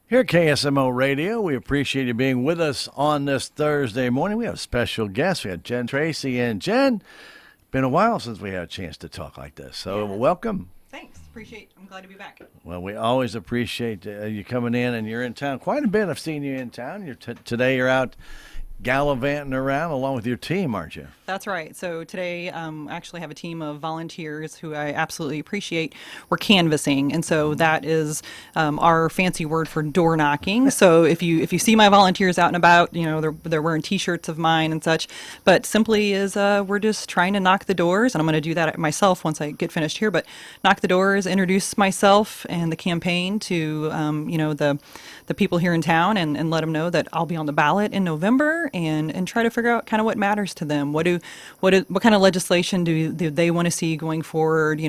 Here at KSMO Radio, we appreciate you being with us on this Thursday morning. We have special guests. We have Tracy, and Jen. Been a while since we had a chance to talk like this, so welcome. Thanks. I'm glad to be back. Well, we always appreciate you coming in, and you're in town quite a bit. I've seen you in town. Today you're out gallivanting around along with your team, aren't you? That's right. So today I actually have a team of volunteers who I absolutely appreciate. We're canvassing, and so that is our fancy word for door knocking. So if you see my volunteers out and about, they're wearing T-shirts of mine and such. But simply is we're just trying to knock the doors, and I'm going to do that myself once I get finished here. But knock the doors, introduce myself and the campaign to the people here in town, and let them know that I'll be on the ballot in November, and try to figure out kind of what matters to them. What kind of legislation do they want to see going forward?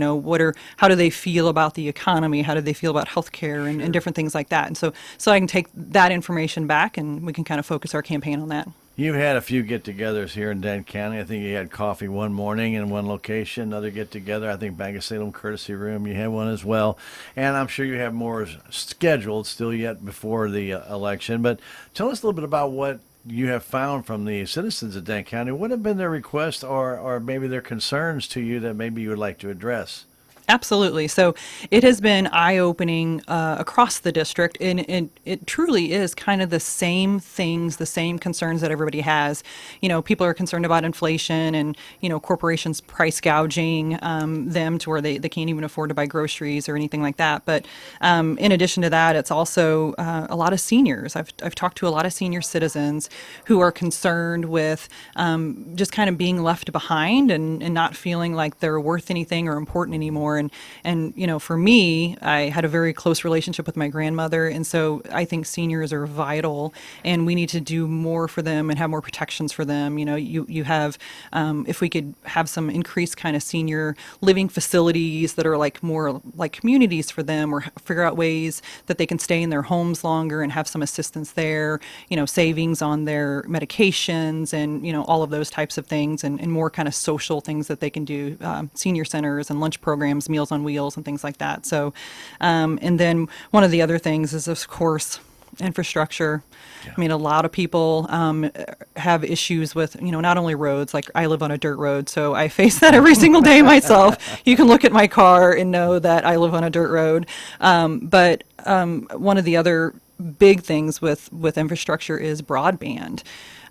How do they feel about the economy? How do they feel about healthcare and different things like that? And so I can take that information back, and we can kind of focus our campaign on that. You've had a few get-togethers here in Dent County. I think you had coffee one morning in one location, another get-together. I think Bank of Salem Courtesy Room, you had one as well. And I'm sure you have more scheduled still yet before the election. But tell us a little bit about what you have found from the citizens of Dent County. What have been their requests or maybe their concerns to you that maybe you would like to address? Absolutely. So it has been eye-opening across the district, and it truly is kind of the same things, the same concerns that everybody has. People are concerned about inflation and, corporations price gouging them to where they can't even afford to buy groceries or anything like that. But in addition to that, it's also a lot of seniors. I've talked to a lot of senior citizens who are concerned with just kind of being left behind and not feeling like they're worth anything or important anymore. And for me, I had a very close relationship with my grandmother, and so I think seniors are vital, and we need to do more for them and have more protections for them. You have, if we could have some increased kind of senior living facilities that are more like communities for them, or figure out ways that they can stay in their homes longer and have some assistance there, savings on their medications and, all of those types of things, and more kind of social things that they can do, senior centers and lunch programs, Meals on Wheels and things like that. So, and then one of the other things is, of course, infrastructure. Yeah. I mean, a lot of people have issues with, not only roads. Like, I live on a dirt road, so I face that every single day myself. You can look at my car and know that I live on a dirt road. But one of the other big things with infrastructure is broadband.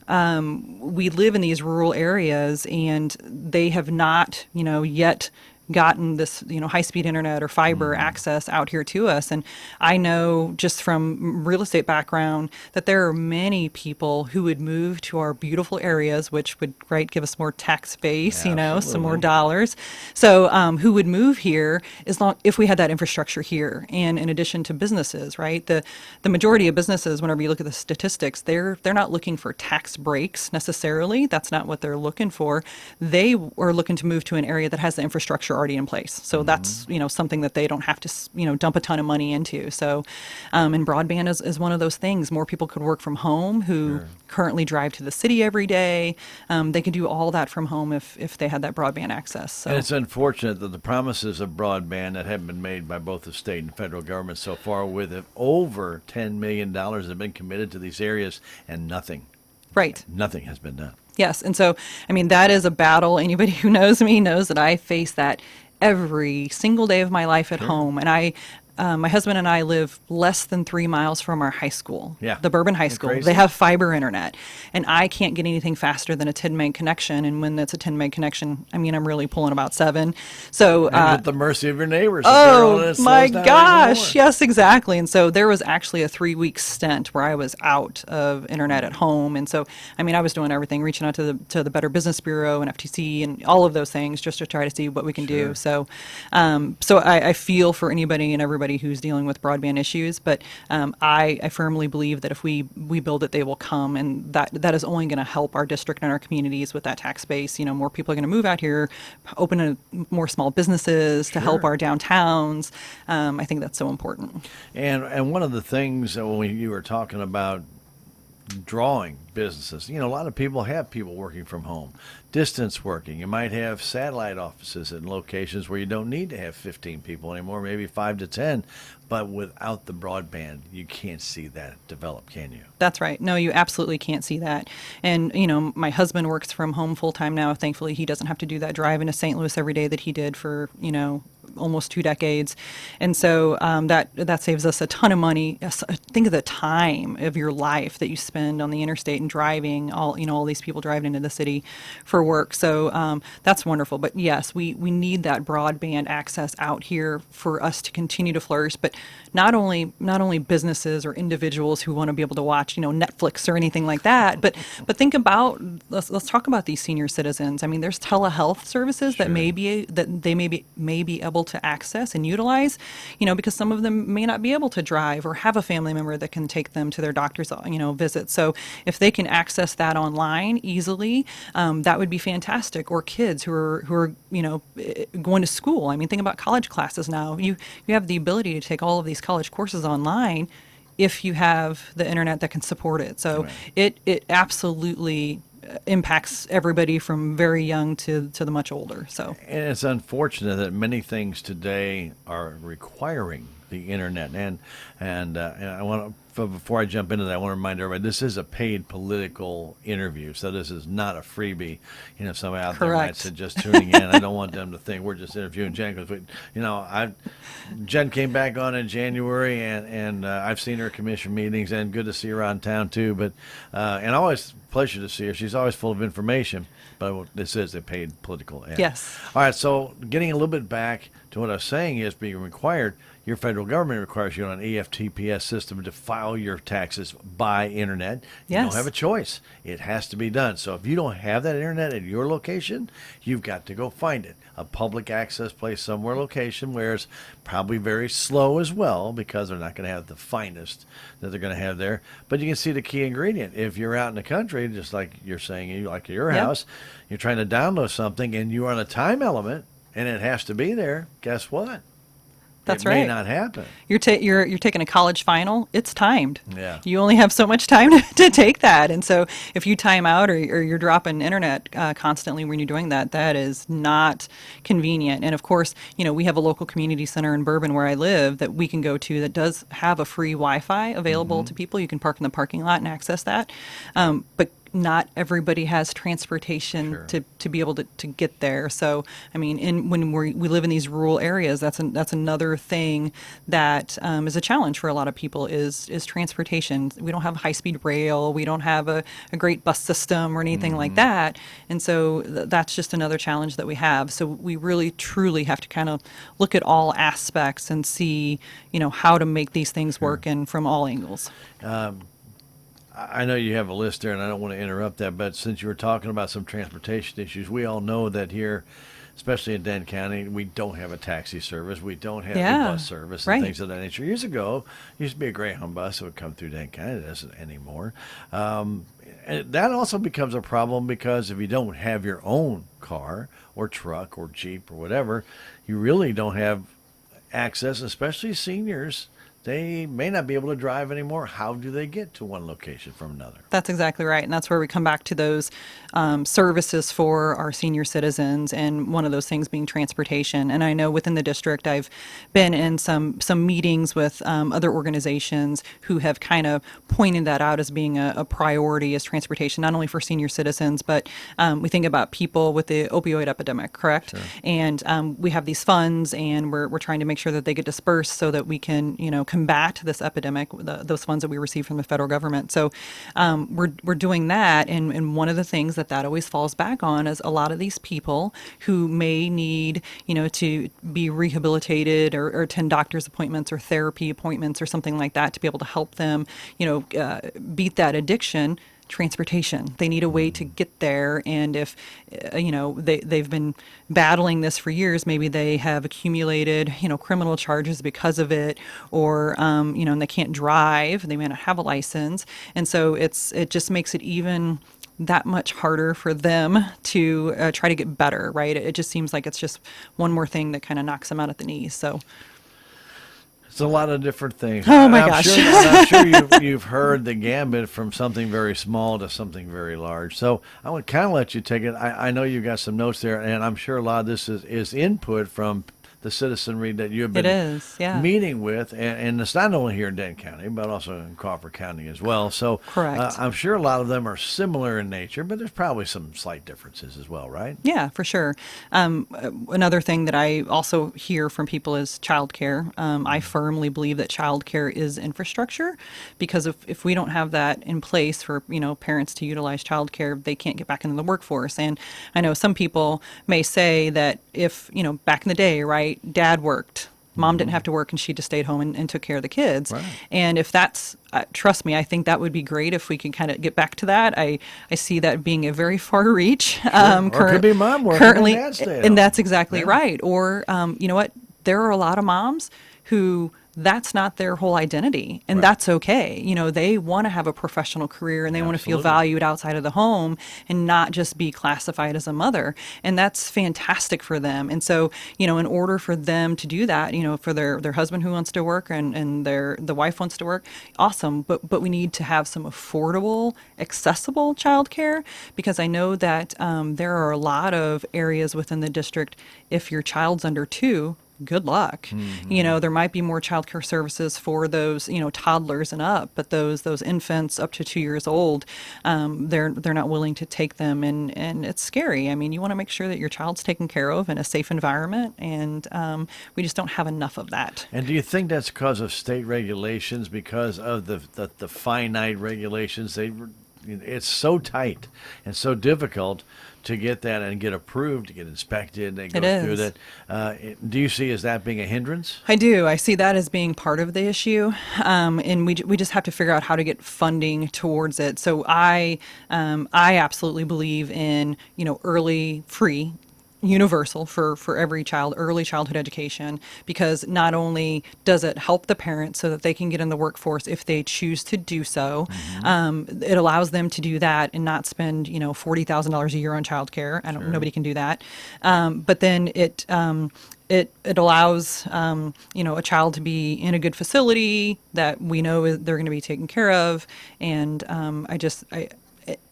We live in these rural areas, and they have not, yet gotten this, high-speed internet or fiber access out here to us. And I know just from real estate background that there are many people who would move to our beautiful areas, which would, give us more tax base, some more dollars. So who would move here if we had that infrastructure here, and in addition to businesses, right? The majority of businesses, whenever you look at the statistics, they're not looking for tax breaks necessarily. That's not what they're looking for. They are looking to move to an area that has the infrastructure already in place. So that's, something that they don't have to, dump a ton of money into. So, and broadband is one of those things. More people could work from home who currently drive to the city every day. They could do all that from home if they had that broadband access. So. And it's unfortunate that the promises of broadband that have been made by both the state and federal government so far, with over $10 million have been committed to these areas, and nothing. Right. Nothing has been done. Yes. And so, that is a battle. Anybody who knows me knows that I face that every single day of my life at home. And my husband and I live less than 3 miles from our high school, the Bourbon High School. Crazy. They have fiber internet, and I can't get anything faster than a 10 meg connection. And when it's a 10 meg connection, I'm really pulling about 7. So at the mercy of your neighbors. Oh my gosh, yes, exactly. And so there was actually a 3-week stint where I was out of internet at home, and so I was doing everything, reaching out to the Better Business Bureau and FTC and all of those things just to try to see what we can do. So, I feel for anybody and everybody who's dealing with broadband issues, but I firmly believe that if we build it, they will come, and that is only going to help our district and our communities with that tax base. More people are going to move out here, open more small businesses to help our downtowns. I think that's so important. And one of the things that when you were talking about drawing businesses. A lot of people have people working from home, distance working. You might have satellite offices in locations where you don't need to have 15 people anymore, maybe 5 to 10. But without the broadband, you can't see that develop, can you? That's right. No, you absolutely can't see that. And, my husband works from home full time now. Thankfully, he doesn't have to do that drive into St. Louis every day that he did for, almost 2 decades. And so that saves us a ton of money. Think of the time of your life that you spend on the interstate and driving, all these people driving into the city for work. So that's wonderful. But yes, we need that broadband access out here for us to continue to flourish. But not only businesses or individuals who want to be able to watch, Netflix or anything like that, but think about, let's talk about these senior citizens. I mean, there's telehealth services that they may be able to access and utilize, because some of them may not be able to drive or have a family member that can take them to their doctor's, visit. So if they can access that online easily, that would be fantastic. Or kids who are going to school. I mean, think about college classes now. You have the ability to take all of these college courses online if you have the internet that can support it. So it absolutely impacts everybody from very young to the much older. So, and it's unfortunate that many things today are requiring the internet. And I want to, before I jump into that, I want to remind everybody this is a paid political interview, so this is not a freebie. Somebody out there might say just tuning in. I don't want them to think we're just interviewing Jen because Jen came back on in January, and I've seen her commission meetings, and good to see her around town too. But and always pleasure to see her. She's always full of information. But this is a paid political ad. Yes. All right. So getting a little bit back to what I was saying is being required. Your federal government requires you on an EFTPS system to file your taxes by internet. You Yes. don't have a choice. It has to be done. So if you don't have that internet at your location, you've got to go find it. A public access place somewhere location where it's probably very slow as well because they're not going to have the finest that they're going to have there. But you can see the key ingredient. If you're out in the country, just like you're saying, like your house, you're trying to download something and you're on a time element and it has to be there, guess what? That's it right. may not happen. You're taking a college final. It's timed. Yeah. You only have so much time to take that, and so if you time out or you're dropping internet constantly when you're doing that, that is not convenient. And of course, we have a local community center in Bourbon where I live that we can go to that does have a free Wi-Fi available to people. You can park in the parking lot and access that, but not everybody has transportation to be able to get there. So, I mean, when we live in these rural areas, that's another thing that is a challenge for a lot of people is transportation. We don't have high-speed rail. We don't have a great bus system or anything like that. And so that's just another challenge that we have. So we really, truly have to kind of look at all aspects and see, how to make these things work and from all angles. I know you have a list there, and I don't want to interrupt that, but since you were talking about some transportation issues, we all know that here, especially in Denton County, we don't have a taxi service. We don't have a bus service and things of that nature. Years ago, it used to be a Greyhound bus that would come through Denton County. It doesn't anymore. And that also becomes a problem because if you don't have your own car or truck or Jeep or whatever, you really don't have access, especially seniors. They may not be able to drive anymore. How do they get to one location from another? That's exactly right. And that's where we come back to those services for our senior citizens, and one of those things being transportation. And I know within the district, I've been in some meetings with other organizations who have kind of pointed that out as being a priority as transportation, not only for senior citizens, but we think about people with the opioid epidemic, correct? Sure. And we have these funds, and we're trying to make sure that they get dispersed so that we can, combat this epidemic, those funds that we receive from the federal government. So we're doing that, and one of the things that always falls back on is a lot of these people who may need, to be rehabilitated or attend doctor's appointments or therapy appointments or something like that to be able to help them, beat that addiction. Transportation. They need a way to get there, and if they've been battling this for years, maybe they have accumulated criminal charges because of it, or and they can't drive, they may not have a license, and so it just makes it even that much harder for them to try to get better, right? It just seems like it's just one more thing that kind of knocks them out at the knees. So It's a lot of different things. Oh my I'm gosh. Sure, I'm sure you've heard the gambit from something very small to something very large. So I would kind of let you take it. I know you've got some notes there, and I'm sure a lot of this is input from the citizenry that you have It been is, yeah. meeting with, and it's not only here in Denton County, but also in Crawford County as well. So Correct. I'm sure a lot of them are similar in nature, but there's probably some slight differences as well, right? Yeah, for sure. Another thing that I also hear from people is childcare. I firmly believe that childcare is infrastructure, because if we don't have that in place for parents to utilize childcare, they can't get back into the workforce. And I know some people may say that if back in the day, right, dad worked. Mom didn't have to work, and she just stayed home and took care of the kids. Right. And if that's, trust me, I think that would be great if we could kind of get back to that. I see that being a very far reach. Or it could be mom working currently, and dad staying and home. that's exactly Yeah. right. Or you know what? There are a lot of moms who that's not their whole identity, and Right. that's okay. They want to have a professional career, and they want to feel Absolutely. valued outside of the home and not just be classified as a mother. And that's fantastic for them. And so, in order for them to do that, for their husband who wants to work and the wife wants to work, awesome. But we need to have some affordable, accessible childcare, because I know that there are a lot of areas within the district. If your child's under 2, good luck. There might be more childcare services for those, toddlers and up, but those infants up to 2 years old, they're not willing to take them, and it's scary. I mean, you want to make sure that your child's taken care of in a safe environment, and we just don't have enough of that. And do you think that's because of state regulations, because of the finite regulations? It's so tight and so difficult to get that and get approved, to get inspected, and go It through is. that. Do you see as that being a hindrance? I do. I see that as being part of the issue, and we just have to figure out how to get funding towards it. So I absolutely believe in early free. Universal for every child, early childhood education, because not only does it help the parents so that they can get in the workforce if they choose to do so, it allows them to do that and not spend $40,000 a year on childcare. Nobody can do that. But then it allows a child to be in a good facility that we know they're going to be taken care of, and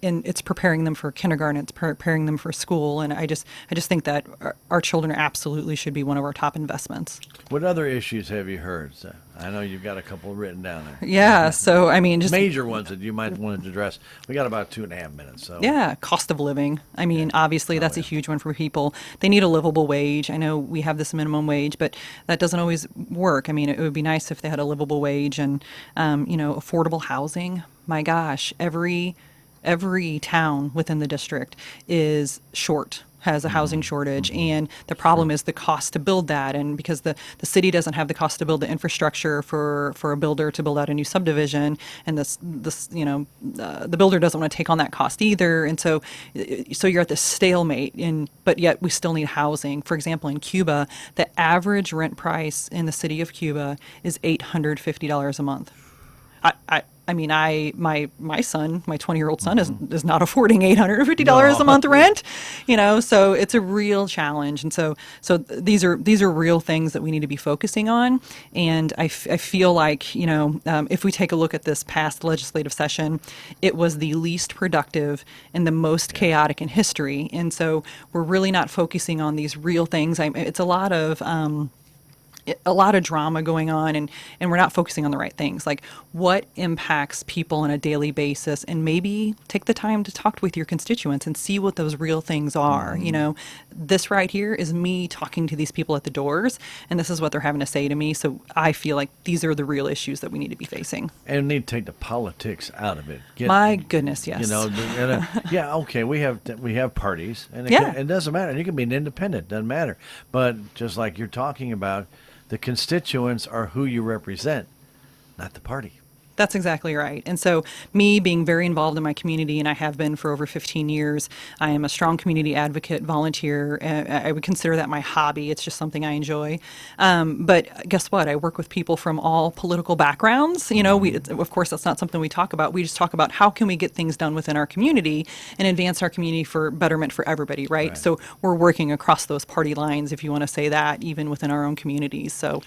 and it's preparing them for kindergarten, it's preparing them for school, and I just think that our children absolutely should be one of our top investments. What other issues have you heard? I know you've got a couple written down there. Yeah, so I mean, just Major ones that you might want to address. We got about 2.5 minutes. So yeah, cost of living. I mean, obviously that's a huge one for people. They need a livable wage. I know we have this minimum wage, but that doesn't always work. I mean, it would be nice if they had a livable wage and affordable housing. My gosh, every town within the district has a housing shortage, and the problem is the cost to build that, and because the city doesn't have the cost to build the infrastructure for a builder to build out a new subdivision, and the builder doesn't want to take on that cost either, and so you're at this stalemate, but yet we still need housing. For example, in Cuba, the average rent price in the city of Cuba is $850 a month. My son, my 20-year-old son, is not affording $850 a month rent, so it's a real challenge. And so these are real things that we need to be focusing on. And I feel like, if we take a look at this past legislative session, it was the least productive and the most chaotic in history. And so we're really not focusing on these real things. It's a lot of drama going on, and we're not focusing on the right things, like what impacts people on a daily basis, and maybe take the time to talk with your constituents and see what those real things are. This right here is me talking to these people at the doors, and this is what they're having to say to me. So I feel like these are the real issues that we need to be facing. And need to take the politics out of it. My goodness, yes. Yeah, okay, we have parties, and it doesn't matter. You can be an independent, doesn't matter. But just like you're talking about, the constituents are who you represent, not the party. That's exactly right. And so, me being very involved in my community, and I have been for over 15 years, I am a strong community advocate, volunteer. I would consider that my hobby. It's just something I enjoy. But guess what? I work with people from all political backgrounds. Of course, that's not something we talk about. We just talk about how can we get things done within our community and advance our community for betterment for everybody, right? So, we're working across those party lines, if you want to say that, even within our own communities. So,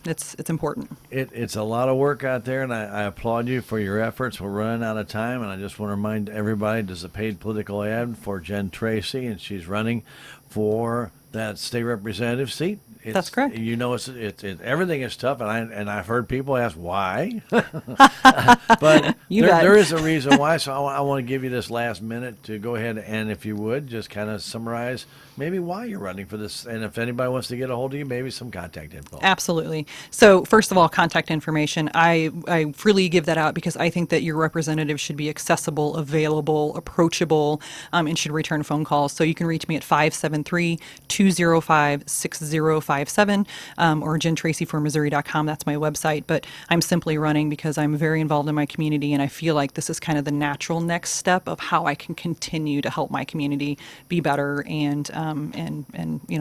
it's important. It's a lot of work out there, and I applaud you for your efforts. We're running out of time, and I just want to remind everybody there's a paid political ad for Jen Tracy, and she's running for that state representative seat. That's correct. You know, everything is tough, and I've heard people ask why, but there is a reason why. So I want to give you this last minute to go ahead and, if you would, just kind of summarize maybe why you're running for this, and if anybody wants to get a hold of you, maybe some contact info. Absolutely. So first of all, contact information. I freely give that out because I think that your representative should be accessible, available, approachable, and should return phone calls. So you can reach me at 573-205-6057 or jentracyformissouri.com. That's my website. But I'm simply running because I'm very involved in my community, and I feel like this is kind of the natural next step of how I can continue to help my community be better and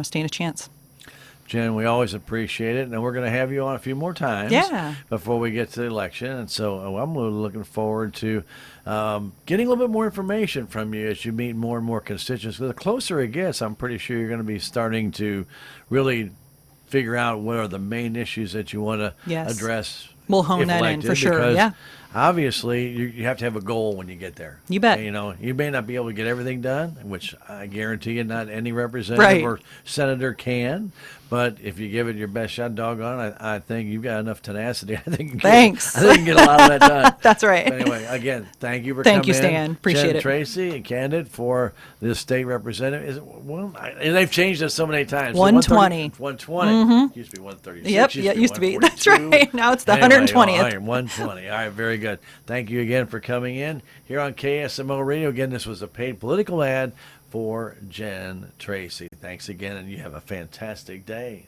stand a chance. Jen, we always appreciate it, and we're going to have you on a few more times before we get to the election. And so I'm really looking forward to getting a little bit more information from you as you meet more and more constituents. The closer it gets, I'm pretty sure you're going to be starting to really figure out what are the main issues that you want to address. We'll hone that in for sure. Yeah. Obviously, you have to have a goal when you get there. You bet. And, you may not be able to get everything done, which I guarantee you not any representative or senator can. But if you give it your best shot, doggone, I think you've got enough tenacity. I think you can get a lot of that done. That's right. But anyway, again, thank you for coming in. Thank you, Stan. Appreciate Jen it. Tracy, a candidate for this state representative. And they've changed it so many times. 120. 120. Mm-hmm. Used to be 136. Yep, it used to be. That's right. Now it's the 120th. All right, 120. All right, very good. Thank you again for coming in here on KSMO Radio. Again, this was a paid political ad for Jen Tracy. Thanks again, and you have a fantastic day.